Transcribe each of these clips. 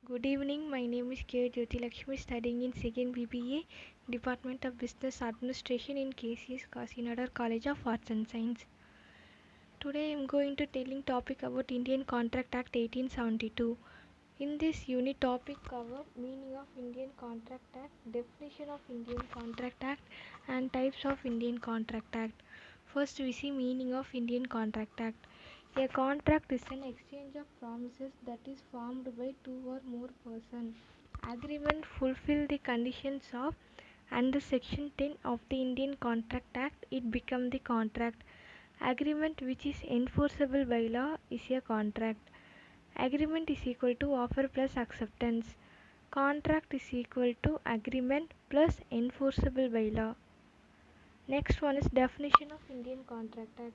Good evening. My name is K. Jyoti Lakshmi, studying in second BBA, Department of Business Administration in KCS Kasinagar College of Arts and Science. Today I am going to telling topic about Indian Contract Act 1872. In this unit topic cover meaning of Indian Contract Act, definition of Indian Contract Act and types of Indian Contract Act. First we see meaning of Indian Contract Act. A contract is an exchange of promises that is formed by two or more persons. Agreement fulfill the conditions of under section 10 of the Indian Contract Act, it become the contract. Agreement which is enforceable by law is a contract. Agreement is equal to offer plus acceptance. Contract is equal to agreement plus enforceable by law. Next one is definition of Indian Contract Act.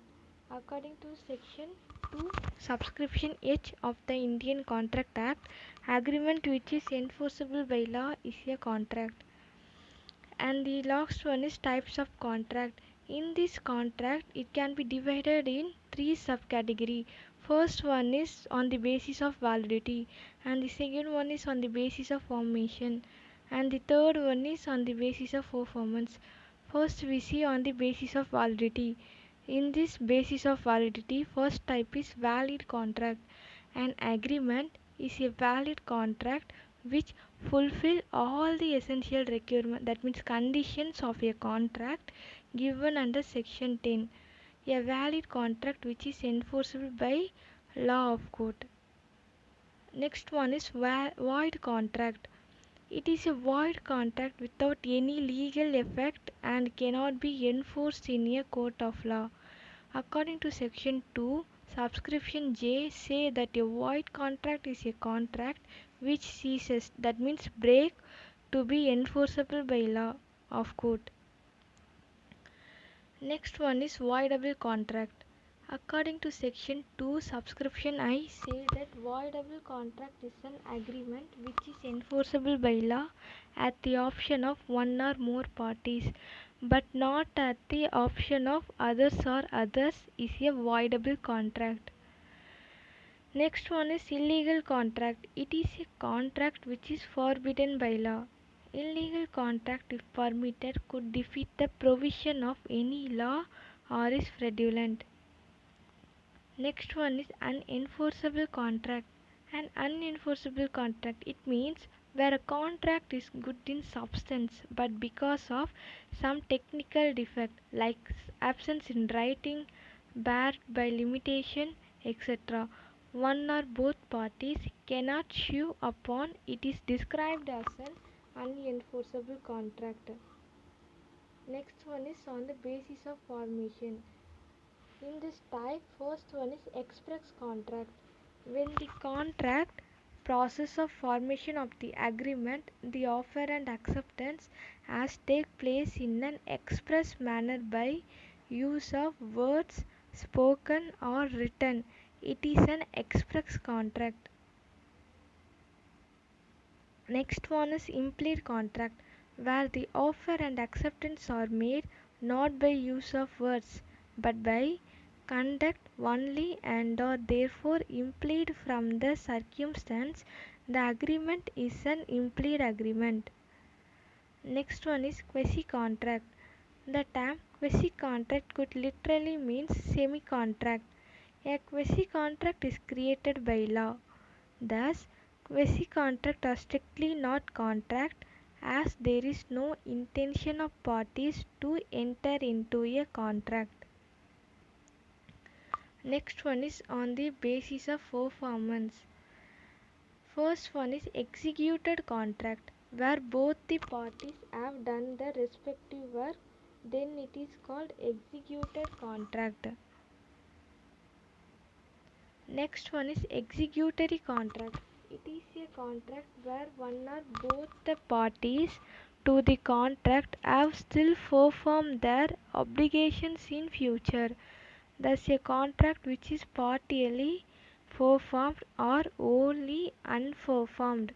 According to section 2 subscription H of the Indian Contract Act, agreement which is enforceable by law is a contract. And the last one is types of contract. In this contract it can be divided in three subcategory. First one is on the basis of validity, and the second one is on the basis of formation, and the third one is on the basis of performance. First we see on the basis of validity. In this basis of validity, first type is valid contract. An agreement is a valid contract which fulfill all the essential requirement, that means conditions of a contract given under section 10. A valid contract which is enforceable by law of court. Next one is void contract. It is a void contract without any legal effect and cannot be enforced in a court of law. According to section 2, subscription J say that a void contract is a contract which ceases, that means break, to be enforceable by law of court. Next one is voidable contract. According to section 2 subscription I say that voidable contract is an agreement which is enforceable by law at the option of one or more parties, but not at the option of others or others is a voidable contract. Next one is illegal contract. It is a contract which is forbidden by law. Illegal contract, if permitted, could defeat the provision of any law or is fraudulent. Next one is unenforceable contract. An unenforceable contract, it means where a contract is good in substance but because of some technical defect like absence in writing, barred by limitation, etc., one or both parties cannot sue upon it is described as an unenforceable contract. Next one is on the basis of formation. In this type, first one is express contract. When the contract process of formation of the agreement, the offer and acceptance has take place in an express manner by use of words spoken or written, it is an express contract. Next one is implied contract, where the offer and acceptance are made not by use of words but by conduct only and are therefore implied from the circumstance. The agreement is an implied agreement. Next one is quasi contract. The term quasi contract could literally mean semi contract. A quasi contract is created by law. Thus, quasi contract are strictly not contract as there is no intention of parties to enter into a contract. Next one is on the basis of performance. First one is executed contract, where both the parties have done the respective work, then it is called executed contract. Next one is executory contract. It is a contract where one or both the parties to the contract have still performed their obligations in future. Thus, a contract which is partially performed or wholly unperformed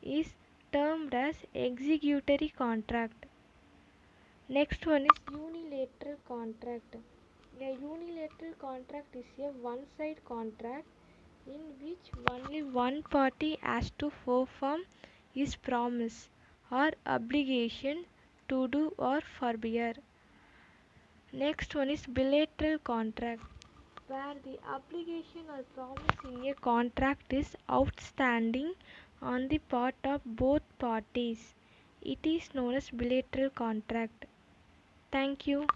is termed as executory contract. Next one is unilateral contract. A unilateral contract is a one-side contract in which only one party has to perform his promise or obligation to do or forbear. Next one is bilateral contract, where the obligation or promise in a contract is outstanding on the part of both parties. It is known as bilateral contract. Thank you.